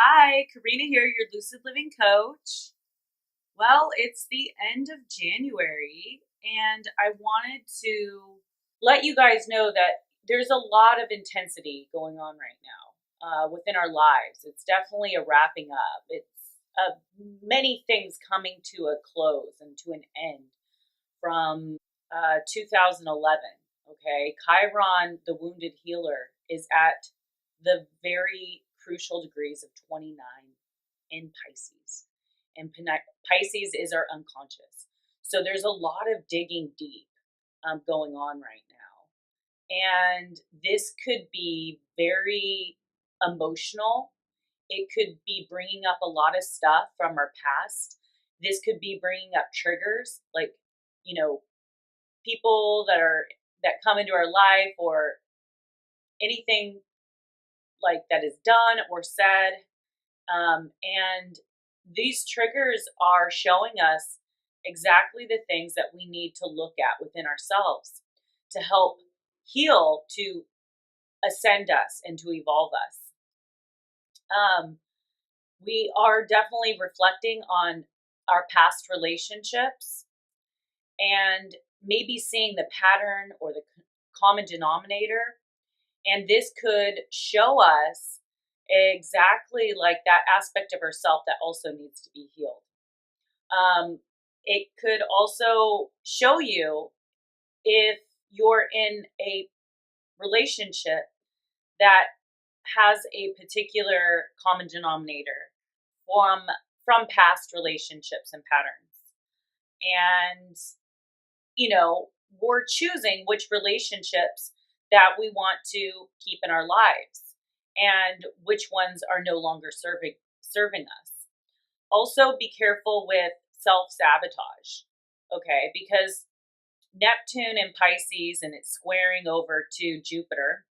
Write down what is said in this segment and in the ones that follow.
Hi, Karina here, your Lucid Living Coach. Well, it's the end of January, and I wanted to let you guys know that there's a lot of intensity going on right now within our lives. It's definitely a wrapping up. It's many things coming to a close and to an end from 2011. Okay, Chiron, the wounded healer, is at the very crucial degrees of 29 in Pisces. And Pisces is our unconscious. So there's a lot of digging deep going on right now. And this could be very emotional. It could be bringing up a lot of stuff from our past. This could be bringing up triggers, like, people that come into our life, or anything like that is done or said. And these triggers are showing us exactly the things that we need to look at within ourselves to help heal, to ascend us, and to evolve us. We are definitely reflecting on our past relationships and maybe seeing the pattern or the common denominator. And this could show us exactly like that aspect of herself that also needs to be healed. It could also show you if you're in a relationship that has a particular common denominator from past relationships and patterns. And, we're choosing which relationships that we want to keep in our lives and which ones are no longer serving us. Also, be careful with self-sabotage, okay? Because Neptune in Pisces, and it's squaring over to Jupiter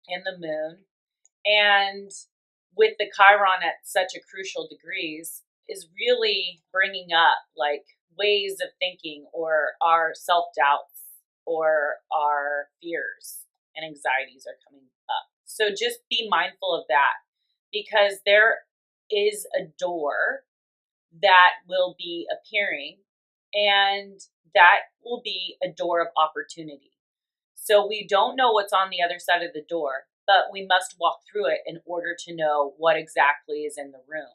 and the moon, and with the Chiron at such a crucial degrees, is really bringing up like ways of thinking, or our self-doubts, or our fears and anxieties are coming up. So just be mindful of that, because there is a door that will be appearing, and that will be a door of opportunity. So we don't know what's on the other side of the door, but we must walk through it in order to know what exactly is in the room.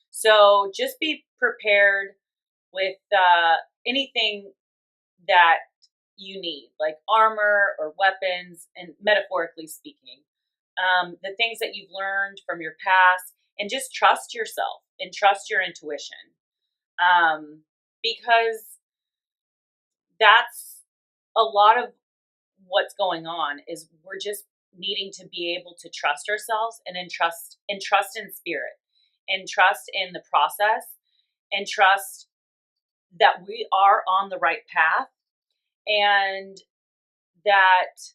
So just be prepared with anything that you need, like armor or weapons, and metaphorically speaking, the things that you've learned from your past, and just trust yourself and trust your intuition, because that's a lot of what's going on. Is we're just needing to be able to trust ourselves, and trust in spirit, and trust in the process, and trust that we are on the right path, and that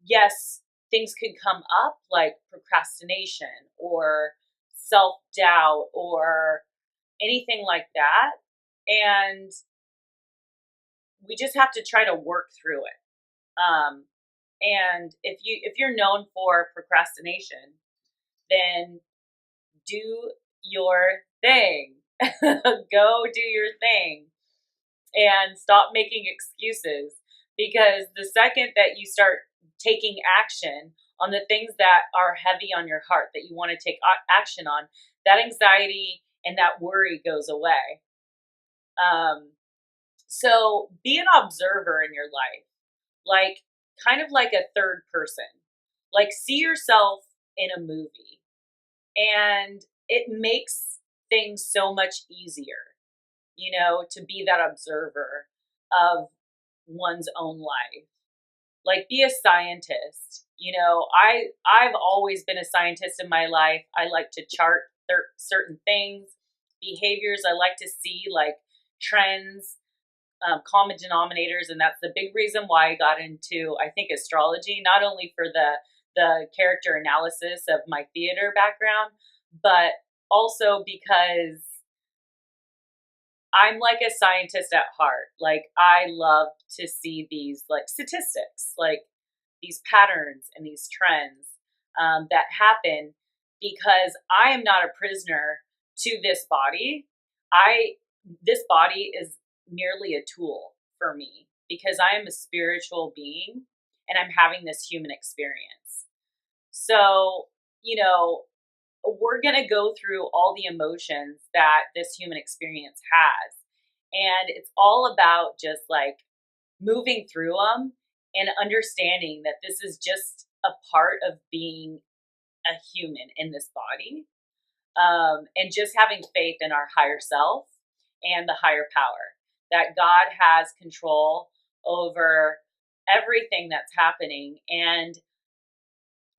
yes, things could come up like procrastination or self-doubt or anything like that, and we just have to try to work through it. And if you're known for procrastination, then do your thing. Go do your thing and stop making excuses, because the second that you start taking action on the things that are heavy on your heart, that you want to take action on, that anxiety and that worry goes away. So be an observer in your life, like kind of like a third person. Like, see yourself in a movie, and it makes things so much easier, to be that observer of one's own life. Like, be a scientist. I've always been a scientist in my life. I like to chart certain things, behaviors. I like to see like trends, common denominators, and that's the big reason why I got into, I think, astrology. Not only for the character analysis of my theater background, but also because I'm like a scientist at heart. Like, I love to see these like statistics, like these patterns and these trends. that happen, because I am not a prisoner to this body. This body is merely a tool for me, because I am a spiritual being and I'm having this human experience. So, we're going to go through all the emotions that this human experience has. And it's all about just like moving through them and understanding that this is just a part of being a human in this body. And just having faith in our higher self and the higher power, that God has control over everything that's happening. And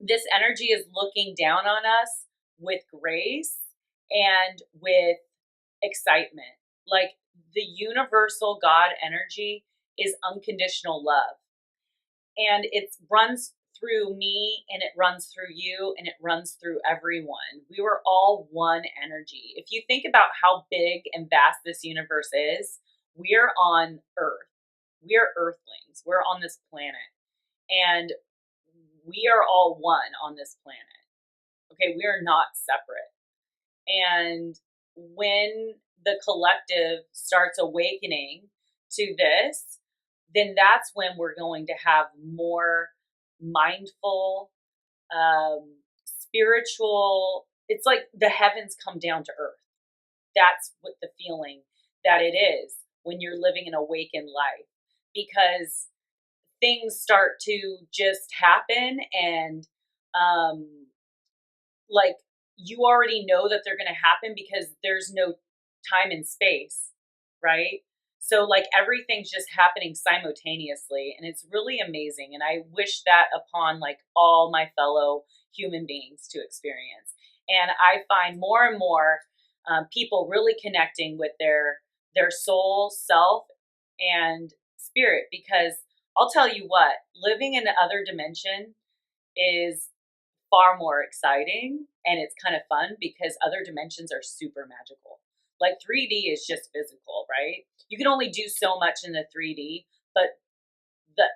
this energy is looking down on us with grace and with excitement. Like, the universal God energy is unconditional love. And it runs through me, and it runs through you, and it runs through everyone. We were all one energy. If you think about how big and vast this universe is, we're on Earth. We are Earthlings. We're on this planet. And we are all one on this planet. Okay, we are not separate. And when the collective starts awakening to this, then that's when we're going to have more mindful, spiritual, it's like the heavens come down to earth. That's what the feeling that it is when you're living an awakened life, because things start to just happen, and like, you already know that they're going to happen because there's no time and space, right? So like, everything's just happening simultaneously, and it's really amazing. And I wish that upon like all my fellow human beings to experience. And I find more and more people really connecting with their soul, self, and spirit, because I'll tell you what, living in the other dimension is far more exciting, and it's kind of fun because other dimensions are super magical. Like, 3D is just physical, right? You can only do so much in the 3D, but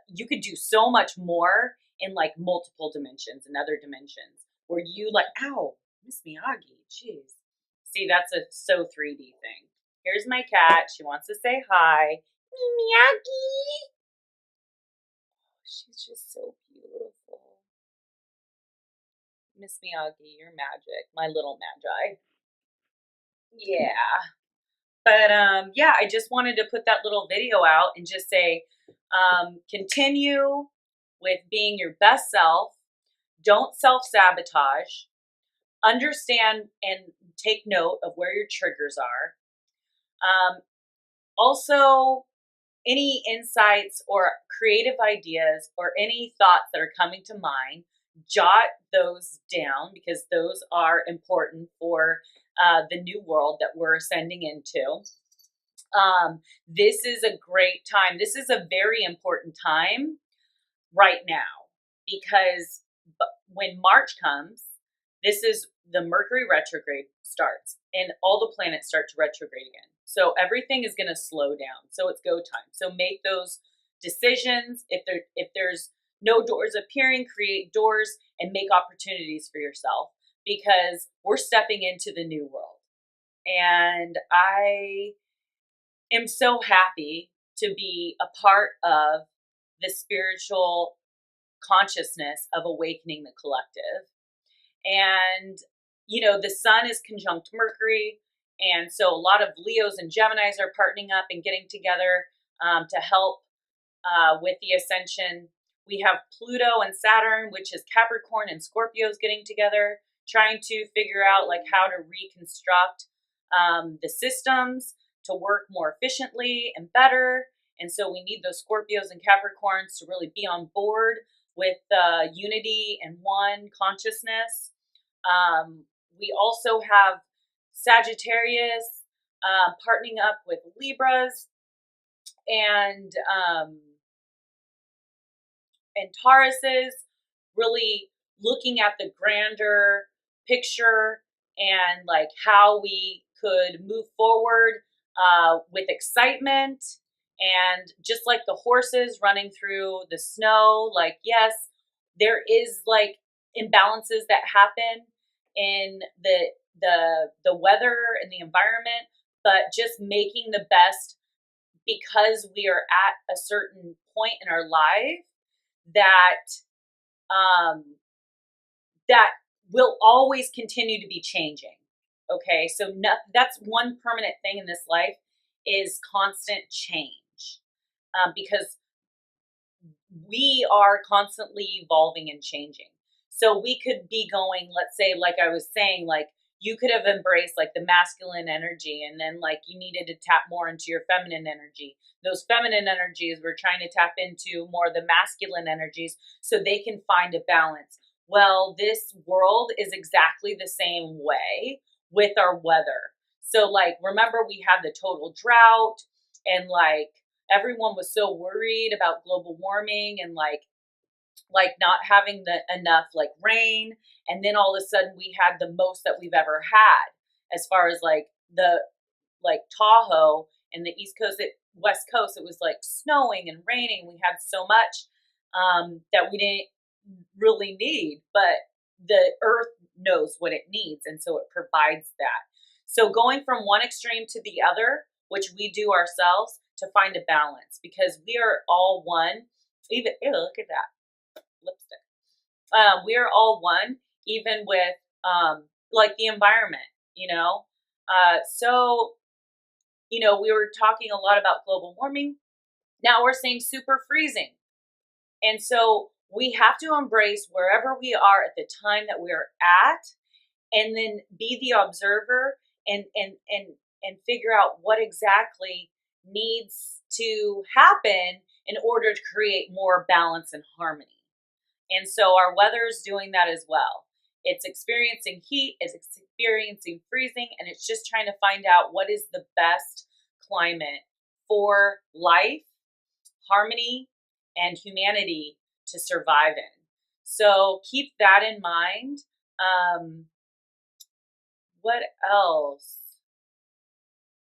you could do so much more in like multiple dimensions and other dimensions, where you like, ow, Miss Miyagi, jeez. See, that's a so 3D thing. Here's my cat. She wants to say hi. Miyagi. She's just so beautiful. Miss Miyagi, you're magic. My little magi. Yeah. But yeah, I just wanted to put that little video out and just say, continue with being your best self. Don't self-sabotage. Understand and take note of where your triggers are. Also, any insights or creative ideas or any thoughts that are coming to mind, jot those down, because those are important for the new world that we're ascending into. This is a great time. This is a very important time right now, because when March comes, this is the Mercury retrograde starts, and all the planets start to retrograde again. So everything is going to slow down. So it's go time. So make those decisions. If there's no doors appearing, create doors and make opportunities for yourself, because we're stepping into the new world. And I am so happy to be a part of the spiritual consciousness of awakening the collective. And, the sun is conjunct Mercury. And so a lot of Leos and Geminis are partnering up and getting together to help with the ascension. We have Pluto and Saturn, which is Capricorn and Scorpios, getting together, trying to figure out like how to reconstruct the systems to work more efficiently and better. And so we need those Scorpios and Capricorns to really be on board with unity and one consciousness. We also have Sagittarius partnering up with Libras, and Tauruses, really looking at the grander picture and like how we could move forward with excitement. And just like the horses running through the snow, like, yes, there is like imbalances that happen in the weather and the environment, but just making the best, because we are at a certain point in our life that that will always continue to be changing. Okay, so that's one permanent thing in this life is constant change, because we are constantly evolving and changing. So we could be going, let's say, like I was saying, like you could have embraced like the masculine energy, and then like you needed to tap more into your feminine energy. Those feminine energies, we're trying to tap into more of the masculine energies so they can find a balance. Well, this world is exactly the same way with our weather. So like, remember we had the total drought, and like everyone was so worried about global warming and like not having the enough like rain, and then all of a sudden we had the most that we've ever had as far as like the like Tahoe and the East Coast, West Coast, it was like snowing and raining. We had so much that we didn't really need, but the earth knows what it needs, and so it provides that. So going from one extreme to the other, which we do ourselves, to find a balance, because we are all one. Even, ew, look at that lipstick. We are all one, even with like the environment, you know. So you know, we were talking a lot about global warming. Now we're saying super freezing, and so we have to embrace wherever we are at the time that we're at, and then be the observer and figure out what exactly needs to happen in order to create more balance and harmony. And so our weather is doing that as well. It's experiencing heat, it's experiencing freezing, and it's just trying to find out what is the best climate for life, harmony, and humanity to survive in. So keep that in mind. What else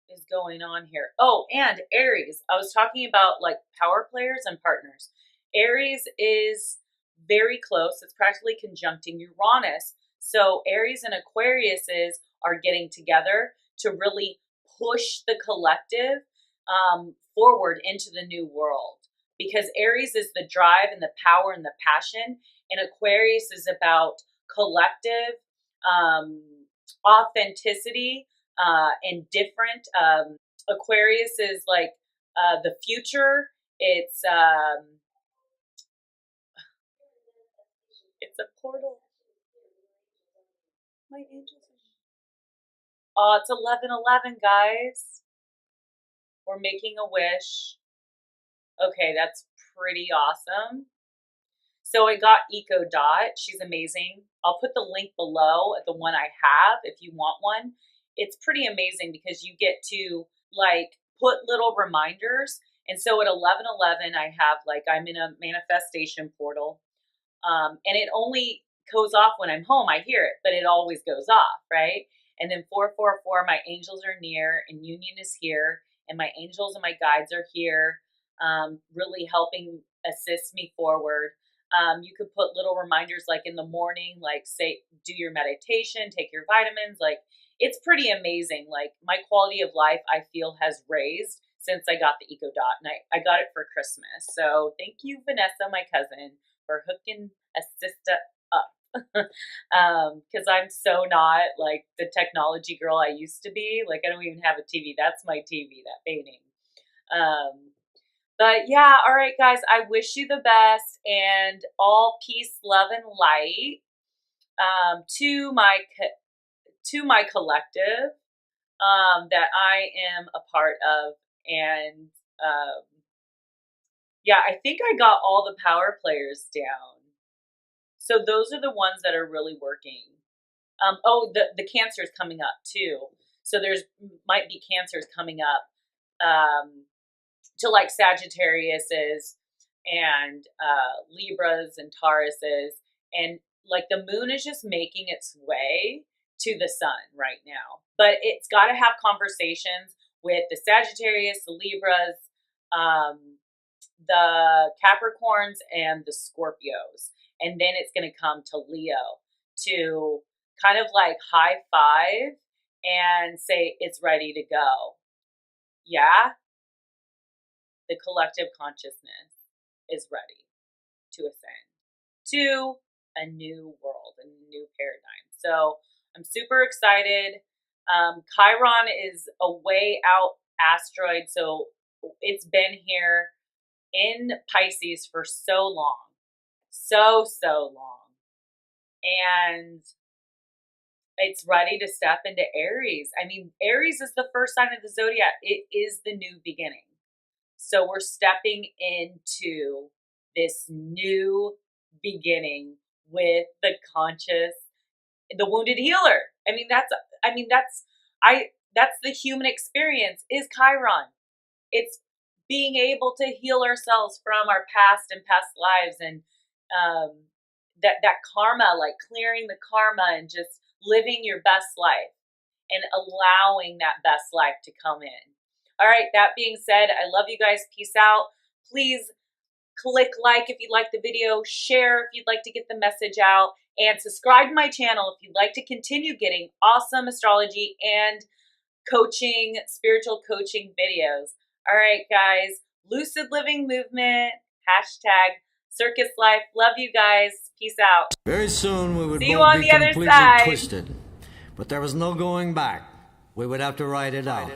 is going on here? Oh, and Aries. I was talking about like power players and partners. Aries is very close. It's practically conjuncting Uranus. So Aries and Aquariuses are getting together to really push the collective forward into the new world. Because Aries is the drive and the power and the passion, and Aquarius is about collective authenticity and different. Aquarius is like the future. It's a portal. My angels. Oh, it's 11:11, guys. We're making a wish. Okay, that's pretty awesome. So I got Eco Dot. She's amazing. I'll put the link below at the one I have if you want one. It's pretty amazing because you get to like put little reminders. And so at 11:11, I have like, I'm in a manifestation portal. And it only goes off when I'm home. I hear it, but it always goes off, right? And then 444, my angels are near, and union is here, and my angels and my guides are here, really helping assist me forward. You could put little reminders like in the morning, like say, do your meditation, take your vitamins. Like it's pretty amazing. Like my quality of life, I feel, has raised since I got the Eco Dot, and I got it for Christmas. So thank you, Vanessa, my cousin, for hooking a sister up. Because I'm so not like the technology girl I used to be. Like I don't even have a TV. That's my TV, that painting. But yeah, all right, guys, I wish you the best and all peace, love, and light to my collective that I am a part of. And yeah, I think I got all the power players down. So those are the ones that are really working. Oh, the Cancer is coming up too. So there's might be Cancers coming up to like Sagittariuses and Libras and Tauruses. And like the moon is just making its way to the sun right now. But it's got to have conversations with the Sagittarius, the Libras, the Capricorns, and the Scorpios. And then it's going to come to Leo to kind of like high five and say it's ready to go. Yeah, the collective consciousness is ready to ascend to a new world, a new paradigm. So I'm super excited. Chiron is a way out asteroid, so it's been here in Pisces for so long, so long, and it's ready to step into Aries. I mean, Aries is the first sign of the zodiac. It is the new beginning. So we're stepping into this new beginning with the conscious, the wounded healer. That's the human experience is Chiron. It's being able to heal ourselves from our past and past lives, and that karma, like clearing the karma and just living your best life and allowing that best life to come in. All right, that being said, I love you guys. Peace out. Please click like if you like the video, share if you'd like to get the message out, and subscribe to my channel if you'd like to continue getting awesome astrology and coaching, spiritual coaching videos. All right, guys, Lucid Living Movement, hashtag Circus Life. Love you guys. Peace out. Very soon we would See you both on be the other completely side. twisted, but there was no going back. We would have to ride it out.